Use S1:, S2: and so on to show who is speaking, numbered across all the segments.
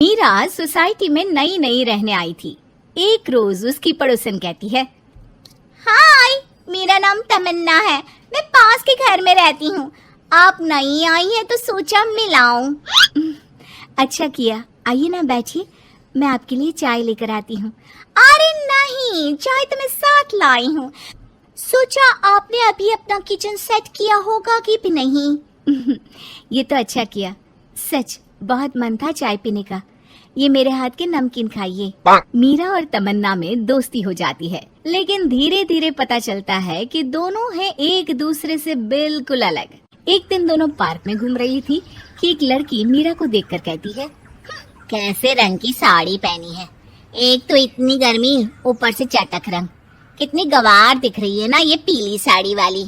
S1: Meera society में नई नई रहने आई थी। एक रोज उसकी पड़ोसन कहती है, हाय, मेरा नाम तमन्ना है, मैं पास के घर में रहती हूँ। आप नई आई हैं तो सोचा मिलाऊं। अच्छा किया, आइए ना बैठिए, मैं आपके लिए चाय लेकर आती हूँ। अरे नहीं, चाय तो मैं साथ लाई हूँ। सोचा आपने अभी अपना किचन सेट किया होगा कि भी नहीं। ये तो अच्छा किया, सच बहुत मन था चाय पीने का। ये मेरे हाथ के नमकीन खाइए। मीरा और तमन्ना में दोस्ती हो जाती है, लेकिन धीरे धीरे पता चलता है कि दोनों हैं एक दूसरे से बिल्कुल अलग। एक दिन दोनों पार्क में घूम रही थी कि एक लड़की मीरा को देखकर कहती है, कैसे रंग की साड़ी पहनी है, एक तो इतनी गर्मी, ऊपर से चटक रंग, कितनी गवार दिख रही है ना ये पीली साड़ी वाली।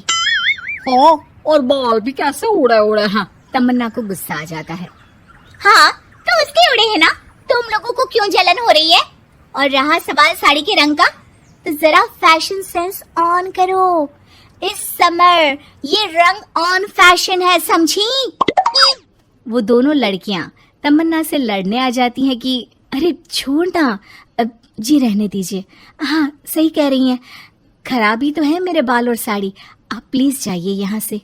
S2: हाँ, और बाल भी कैसे उड़े उड़े हैं।
S1: तमन्ना को गुस्सा आ जाता है। हाँ, तो उसके उड़े हैं ना, तुम लोगों को क्यों जलन हो रही है? और रहा सवाल साड़ी के रंग का, तो जरा फैशन सेंस ऑन करो। इस समर ये रंग ऑन फैशन है, समझी? वो दोनों लड़कियां तमन्ना से लड़ने आ जाती हैं कि अरे छोड़ ना, जी रहने दीजिए। हाँ, सही कह रही हैं, खराब ही तो है मेरे बाल और साड़ी, आप प्लीज जाइए यहाँ से।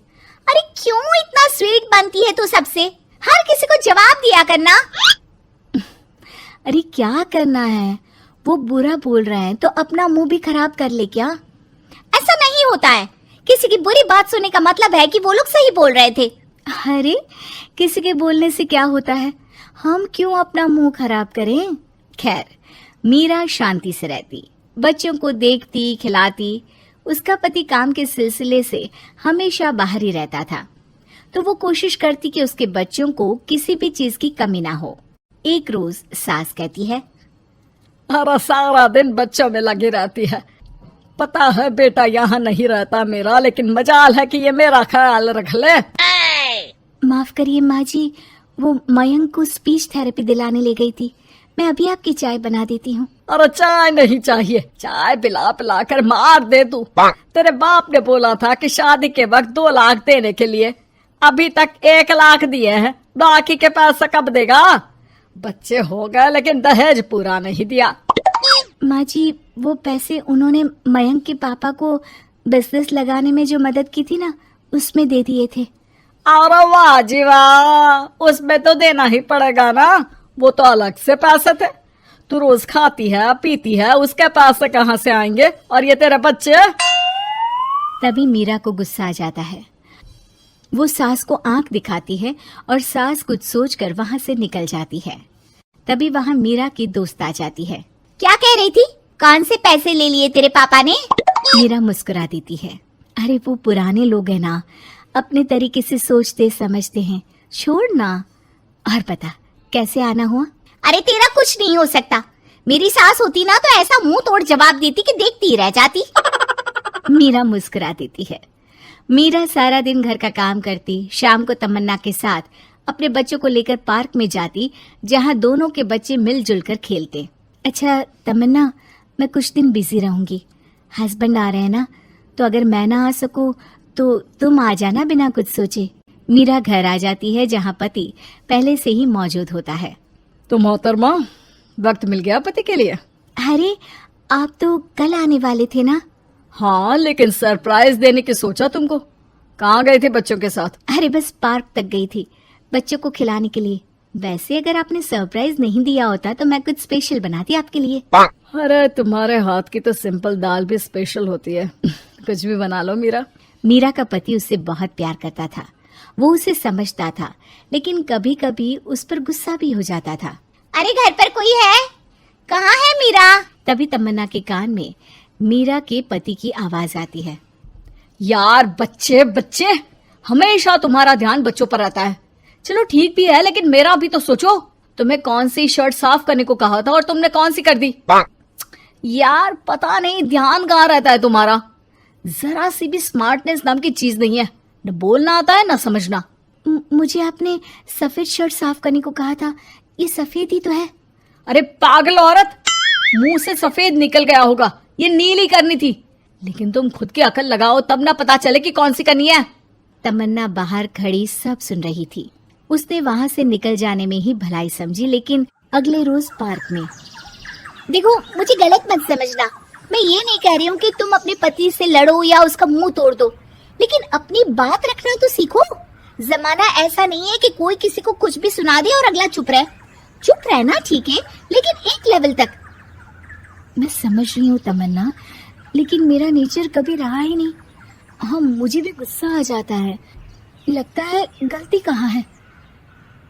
S1: अरे क्यों इतना स्वीट बनती है तू सबसे? हर किसी को जवाब दिया करना। अरे क्या करना है, वो बुरा बोल रहे हैं तो अपना मुंह भी खराब कर ले क्या? ऐसा नहीं होता है, किसी की बुरी बात सुनने का मतलब है कि वो लोग सही बोल रहे थे। अरे किसी के बोलने से क्या होता है, हम क्यों अपना मुंह खराब करें? खैर, मीरा शांति से रहती, बच्चों को देखती खिलाती। उसका पति काम के सिलसिले से हमेशा बाहर ही रहता था, तो वो कोशिश करती कि उसके बच्चों को किसी भी चीज की कमी ना हो। एक रोज सास कहती है,
S2: अरे सारा दिन बच्चों में लगी रहती है। पता है बेटा यहाँ नहीं रहता मेरा, लेकिन मजाल है कि ये मेरा ख्याल रख ले।
S1: माफ करिए माँ जी, वो मयंक को स्पीच थेरेपी दिलाने ले गई थी, मैं अभी आपकी चाय बना देती हूँ।
S2: अरे चाय नहीं चाहिए, चाय पिला पिला कर मार दे तू। तेरे बाप ने बोला था कि शादी के वक्त 2 लाख देने के लिए, अभी तक 1 लाख दिए हैं, बाकी के पैसा कब देगा? बच्चे हो गए लेकिन दहेज पूरा नहीं दिया।
S1: माँ जी, वो पैसे उन्होंने मयंक के पापा को बिजनेस लगाने में जो मदद की थी ना, उसमें दे दिए थे।
S2: अरे वाह जी वाह, उसमें तो देना ही पड़ेगा ना, वो तो अलग से पैसे थे। तू रोज खाती है पीती है, उसके पैसे कहाँ से आएंगे? और ये तेरे बच्चे।
S1: तभी मीरा को गुस्सा आ जाता है। वो सास को आंख दिखाती है और सास कुछ सोचकर वहां से निकल जाती है। तभी वहां मीरा की दोस्त आ जाती है। क्या कह रही थी? कौन से पैसे ले लिए तेरे पापा ने? मीरा मुस्कुरा देती है। अरे वो पुराने लोग हैं ना, अपने तरीके से सोचते समझते हैं, छोड़ ना। और बता कैसे आना हुआ? अरे तेरा कुछ नहीं हो सकता, मेरी सास होती ना तो ऐसा मुंह तोड़ जवाब देती कि देखती रह जाती। मीरा मुस्कुरा देती है। मीरा सारा दिन घर का काम करती, शाम को तमन्ना के साथ अपने बच्चों को लेकर पार्क में जाती, जहां दोनों के बच्चे मिलजुल कर खेलते। अच्छा तमन्ना, मैं कुछ दिन बिजी रहूंगी, हस्बैंड आ रहे हैं ना, तो अगर मैं ना आ सकूं तो तुम आ जाना बिना कुछ सोचे। मीरा घर आ जाती है जहां पति पहले से ही मौजूद होता है।
S2: तो मोहतरमा, वक्त मिल गया पति के लिए?
S1: अरे आप तो कल आने वाले थे ना?
S2: हाँ, लेकिन सरप्राइज देने की सोचा तुमको। कहाँ गए थे बच्चों के साथ?
S1: अरे बस पार्क तक गई थी बच्चों को खिलाने के लिए। वैसे अगर आपने सरप्राइज नहीं दिया होता तो मैं कुछ स्पेशल बनाती आपके लिए।
S2: अरे तुम्हारे हाथ की तो सिंपल दाल भी स्पेशल होती है। कुछ भी बना लो मीरा।
S1: मीरा का पति उससे बहुत प्यार करता था, वो उसे समझता था, लेकिन कभी कभी उस पर गुस्सा भी हो जाता था। अरे घर पर कोई है? कहाँ है मीरा? तभी तमन्ना के कान में मीरा के पति की आवाज आती है।
S2: यार बच्चे बच्चे, हमेशा तुम्हारा ध्यान बच्चों पर रहता है। चलो ठीक भी है, लेकिन मेरा भी तो सोचो। तुम्हें कौन सी शर्ट साफ करने को कहा था और तुमने कौन सी कर दी? यार पता नहीं ध्यान कहाँ रहता है तुम्हारा। जरा सी भी स्मार्टनेस नाम की चीज नहीं है, न बोलना आता है न समझना। मुझे आपने सफेद शर्ट साफ करने को कहा था, ये सफेद ही तो है। अरे पागल औरत, मुंह से सफेद निकल गया होगा, ये नीली करनी थी। लेकिन तुम खुद की अकल लगाओ तब ना पता चले कि कौन सी करनी है।
S1: तमन्ना बाहर खड़ी सब सुन रही थी। उसने वहां से निकल जाने में ही भलाई समझी, लेकिन अगले रोज पार्क में।
S3: देखो, मुझे गलत मत समझना। मैं ये नहीं कह रही हूँ कि तुम अपने पति से लड़ो या उसका मुंह तोड़ दो, लेकिन अपनी बात रखना तो सीखो। जमाना ऐसा नहीं है कि कोई किसी को कुछ भी सुना दे और अगला चुप रहे। चुप रहना ठीक है, लेकिन एक लेवल तक।
S1: मैं समझ रही हूँ तमन्ना, लेकिन मेरा नेचर कभी रहा ही नहीं। हाँ, मुझे भी गुस्सा आ जाता है, लगता है गलती कहाँ है,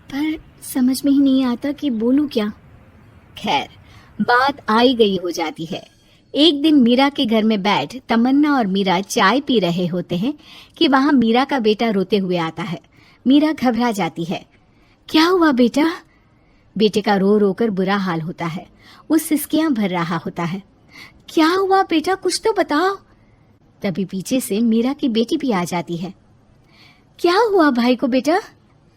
S1: पर समझ में ही नहीं आता कि बोलूं क्या। खैर, बात आई गई हो जाती है। एक दिन मीरा के घर में बैठ तमन्ना और मीरा चाय पी रहे होते हैं कि वहां मीरा का बेटा रोते हुए आता है। मीरा घबरा जाती है। क्या हुआ बेटा? बेटे का रो रो कर बुरा हाल होता है। वो सिसकियां भर रहा होता है। क्या हुआ बेटा, कुछ तो बताओ। तभी पीछे से मीरा की बेटी भी आ जाती है। क्या हुआ भाई को बेटा?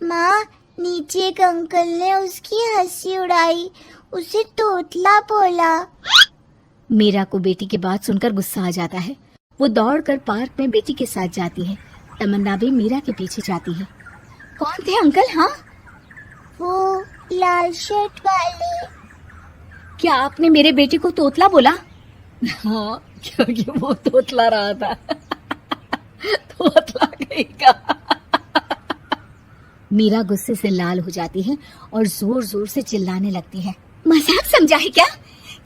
S3: माँ, नीचे एक अंकल ने उसकी हंसी उड़ाई, उसे तोतला बोला।
S1: मीरा को बेटी की बात सुनकर गुस्सा आ जाता है। वो दौड़कर पार्क में बेटी के साथ जाती है। तमन्ना भी मीरा के पीछे जाती है। कौन थे अंकल? हाँ,
S3: वो लाल शर्ट वाले।
S1: क्या आपने मेरे बेटे को तोतला बोला?
S2: हाँ, क्योंकि वो तोतला रहा था। तोतला कहीं का।
S1: मीरा गुस्से से लाल हो जाती है और जोर जोर से चिल्लाने लगती है। मजाक समझा है क्या?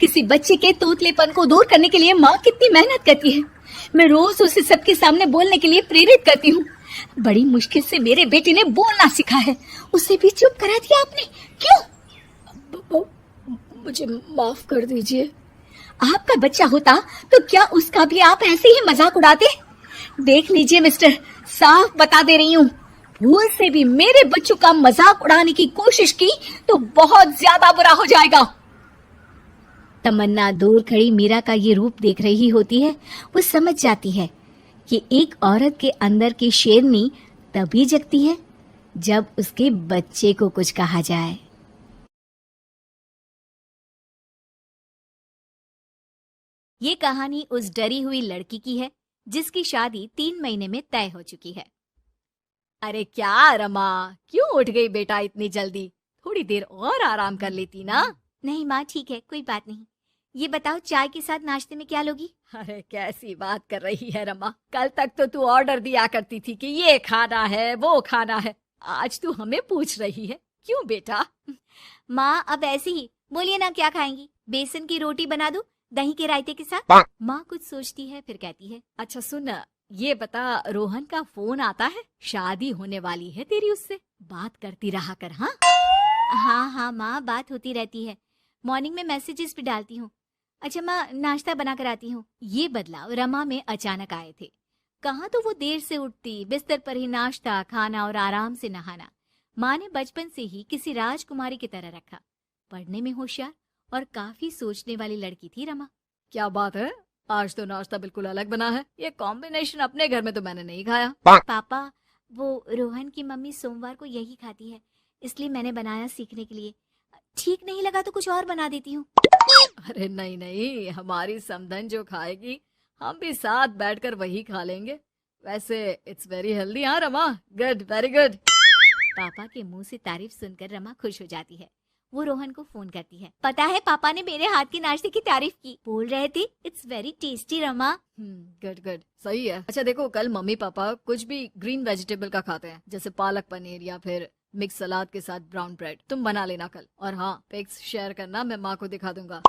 S1: किसी बच्चे के तोतलेपन को दूर करने के लिए माँ कितनी मेहनत करती है। मैं रोज उसे सबके सामने बोलने के लिए प्रेरित करती हूँ। बड़ी मुश्किल से मेरे बेटे ने बोलना सीखा है, उसे भी चुप करा दिया आपने। क्यों?
S2: मुझे माफ कर दीजिए।
S1: आपका बच्चा होता तो क्या उसका भी आप ऐसे ही मजाक उड़ाते? देख लीजिए मिस्टर, साफ बता दे रही हूँ, भूल से भी मेरे बच्चों का मजाक उड़ाने की कोशिश की तो बहुत ज्यादा बुरा हो जाएगा। तमन्ना दूर खड़ी मीरा का ये रूप देख रही होती है। वो समझ जाती है कि एक औरत के अंदर की शेरनी तभी जगती है जब उसके बच्चे को कुछ कहा जाए। ये कहानी उस डरी हुई लड़की की है जिसकी शादी 3 महीने में तय हो चुकी है।
S2: अरे क्या रमा, क्यों उठ गई बेटा इतनी जल्दी? थोड़ी देर और आराम कर लेती ना।
S1: नहीं माँ, ठीक है, कोई बात नहीं। ये बताओ, चाय के साथ नाश्ते में क्या लोगी?
S2: अरे कैसी बात कर रही है रमा, कल तक तो तू ऑर्डर दिया करती थी कि ये खाना है वो खाना है, आज तू हमें पूछ रही है, क्यों बेटा?
S1: माँ, अब ऐसे ही बोलिए ना, क्या खाएंगी? बेसन की रोटी बना दूं दही के रायते के साथ? माँ कुछ सोचती है, फिर कहती है,
S2: अच्छा सुन, ये बता, रोहन का फोन आता है? शादी होने वाली है तेरी उससे, बात करती रहा कर। हाँ
S1: हाँ माँ, बात होती रहती है, मॉर्निंग में मैसेजेस भी डालती हूँ। अच्छा माँ, नाश्ता बना कर आती हूँ। ये बदलाव रमा में अचानक आए थे। कहाँ तो वो देर से उठती, बिस्तर पर ही नाश्ता खाना और आराम से नहाना। माँ ने बचपन से ही किसी राजकुमारी की तरह रखा। पढ़ने में होशियार और काफी सोचने वाली लड़की थी रमा।
S2: क्या बात है, आज तो नाश्ता बिल्कुल अलग बना है। ये कॉम्बिनेशन अपने घर में तो मैंने नहीं खाया।
S1: पापा, वो रोहन की मम्मी सोमवार को यही खाती है, इसलिए मैंने बनाया सीखने के लिए। ठीक नहीं लगा तो कुछ और बना देती हूँ।
S2: अरे नहीं नहीं, हमारी समधन जो खाएगी हम भी साथ बैठकर वही खा लेंगे। वैसे इट्स वेरी हेल्दी। हाँ रमा, गुड, वेरी गुड।
S1: पापा के मुंह से तारीफ सुनकर रमा खुश हो जाती है। वो रोहन को फोन करती है। पता है, पापा ने मेरे हाथ के नाश्ते की तारीफ की, बोल रहे थे it's very tasty Rama.
S2: Good good, सही है। अच्छा देखो, कल मम्मी पापा कुछ भी ग्रीन वेजिटेबल का खाते हैं, जैसे पालक पनीर या फिर मिक्स सलाद के साथ ब्राउन ब्रेड। तुम बना लेना कल, और हाँ, पिक्स शेयर करना, मैं माँ को दिखा दूंगा।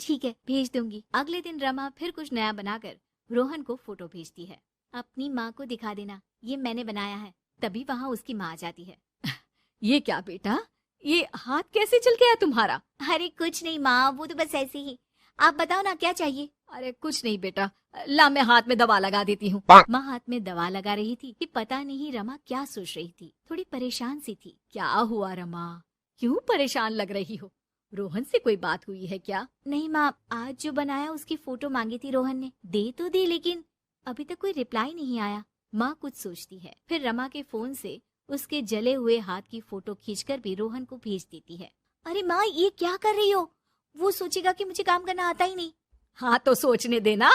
S1: ठीक है, भेज दूंगी। अगले दिन रमा फिर कुछ नया बनाकर रोहन को फोटो भेजती है। अपनी माँ को दिखा देना, ये मैंने बनाया है। तभी वहाँ उसकी माँ आ जाती है।
S2: ये क्या बेटा, ये हाथ कैसे चल गया तुम्हारा?
S1: अरे कुछ नहीं माँ, वो तो बस ऐसे ही। आप बताओ ना, क्या चाहिए?
S2: अरे कुछ नहीं बेटा, ला मैं हाथ में दवा लगा देती हूँ।
S1: माँ हाथ में दवा लगा रही थी कि पता नहीं रमा क्या सोच रही थी। थोड़ी परेशान सी थी।
S2: क्या हुआ रमा, क्यों परेशान लग रही हो? रोहन से कोई बात हुई है क्या?
S1: नहीं माँ, आज जो बनाया उसकी फोटो मांगी थी रोहन ने, दे तो दी, लेकिन अभी तक कोई रिप्लाई नहीं आया। माँ कुछ सोचती है, फिर रमा के फोन से उसके जले हुए हाथ की फोटो खींचकर भी रोहन को भेज देती है। अरे माँ, ये क्या कर रही हो? वो सोचेगा कि मुझे काम करना आता ही नहीं।
S2: हाँ तो सोचने देना,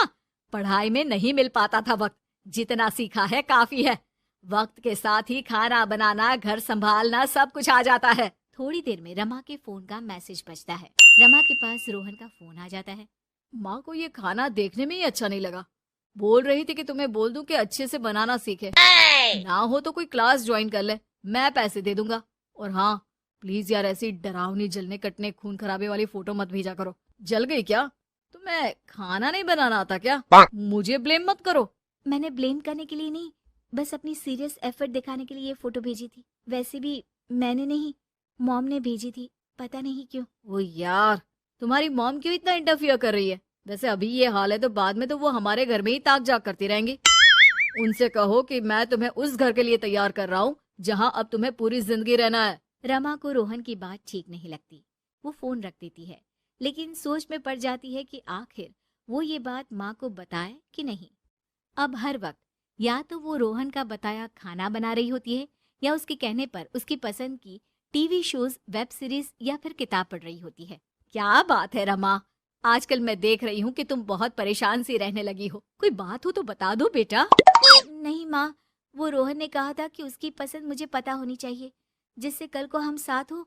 S2: पढ़ाई में नहीं मिल पाता था वक्त, जितना सीखा है काफी है। वक्त के साथ ही खाना बनाना, घर संभालना सब कुछ आ जाता है।
S1: थोड़ी देर में रमा के फोन का मैसेज बजता है। रमा के पास रोहन का फोन आ जाता है।
S2: माँ को ये खाना देखने में ही अच्छा नहीं लगा। बोल रही थी कि तुम्हें बोल दूं कि अच्छे से बनाना सीखे। ना हो तो कोई क्लास ज्वाइन कर ले, मैं पैसे दे दूंगा। और हाँ, प्लीज यार ऐसी डरावनी जलने कटने खून खराबे वाली फोटो मत भेजा करो। जल गई क्या? तुम्हें खाना नहीं बनाना आता क्या? मुझे ब्लेम मत करो।
S1: मैंने ब्लेम करने के लिए नहीं, बस अपनी सीरियस एफर्ट दिखाने के लिए ये फोटो भेजी थी। वैसे भी मैंने नहीं, मॉम ने भेजी थी, पता नहीं क्यों।
S2: ओ यार, तुम्हारी मॉम क्यों इतना इंटरफियर कर रही है? वैसे अभी ये हाल है तो बाद में तो वो हमारे घर में ही ताक जाग करती रहेंगी। उनसे कहो कि मैं तुम्हें उस घर के लिए तैयार कर रहा हूँ जहाँ अब तुम्हें पूरी जिंदगी रहना है।
S1: रमा को रोहन की बात ठीक नहीं लगती। वो फोन रख देती है, लेकिन सोच में पड़ जाती है कि आखिर वो ये बात माँ को बताए कि नहीं। अब हर वक्त या तो वो रोहन का बताया खाना बना रही होती है या उसके कहने पर उसकी पसंद की टीवी शोज, वेब सीरीज या फिर किताब पढ़ रही होती है।
S2: क्या बात है रमा, आजकल मैं देख रही हूँ कि तुम बहुत परेशान सी रहने लगी हो। कोई बात हो तो बता दो बेटा।
S1: नहीं माँ, वो रोहन ने कहा था कि उसकी पसंद मुझे पता होनी चाहिए, जिससे कल को हम साथ हो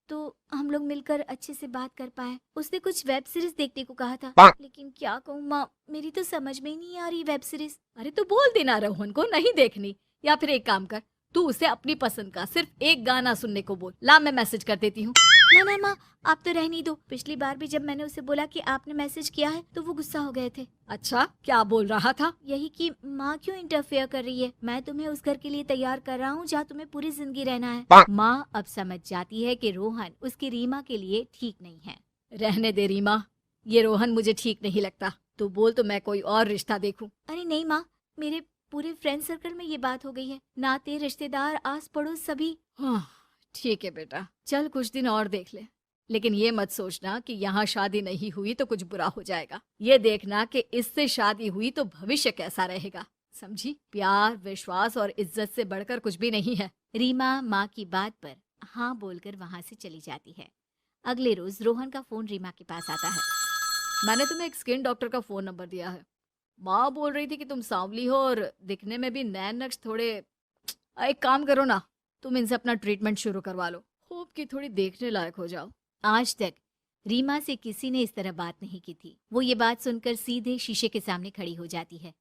S1: तो हम लोग मिलकर अच्छे से बात कर पाए। उसने कुछ वेब सीरीज देखने को कहा था, लेकिन क्या कहूँ माँ, मेरी तो समझ में ही नहीं आ रही वेब सीरीज।
S2: अरे तो बोल देना रोहन को नहीं देखनी, या फिर एक काम कर, तू उसे अपनी पसंद का सिर्फ एक गाना सुनने को बोल। ला मैं मैसेज कर देती हूँ।
S1: ना माँ, आप तो रहने दो। पिछली बार भी जब मैंने उसे बोला कि आपने मैसेज किया है तो वो गुस्सा हो गए थे।
S2: अच्छा, क्या बोल रहा था?
S1: यही कि माँ क्यों इंटरफेयर कर रही है, मैं तुम्हें उस घर के लिए तैयार कर रहा हूँ जहाँ तुम्हें पूरी जिंदगी रहना है। माँ अब समझ जाती है कि रोहन उसकी रीमा के लिए ठीक नहीं है।
S2: रहने दे रीमा, ये रोहन मुझे ठीक नहीं लगता। तू बोल तो मैं कोई और रिश्ता देखूं।
S1: अरे नहीं माँ, मेरे पूरे फ्रेंड सर्कल में ये बात हो गई है, नाते रिश्तेदार आस पड़ोस सभी।
S2: हाँ ठीक है बेटा, चल कुछ दिन और देख ले, लेकिन ये मत सोचना कि यहाँ शादी नहीं हुई तो कुछ बुरा हो जाएगा। ये देखना कि इससे शादी हुई तो भविष्य कैसा रहेगा, समझी? प्यार, विश्वास और इज्जत से बढ़कर कुछ भी नहीं है।
S1: रीमा माँ की बात पर हाँ बोलकर वहाँ से चली जाती है। अगले रोज रोहन का फोन रीमा के पास आता है।
S2: मैंने तुम्हें एक स्किन डॉक्टर का फोन नंबर दिया है। माँ बोल रही थी कि तुम सांवली हो और दिखने में भी नैन नक्श थोड़े। एक काम करो ना, तुम इनसे अपना ट्रीटमेंट शुरू करवा लो, होप कि थोड़ी देखने लायक हो जाओ।
S1: आज तक रीमा से किसी ने इस तरह बात नहीं की थी। वो ये बात सुनकर सीधे शीशे के सामने खड़ी हो जाती है।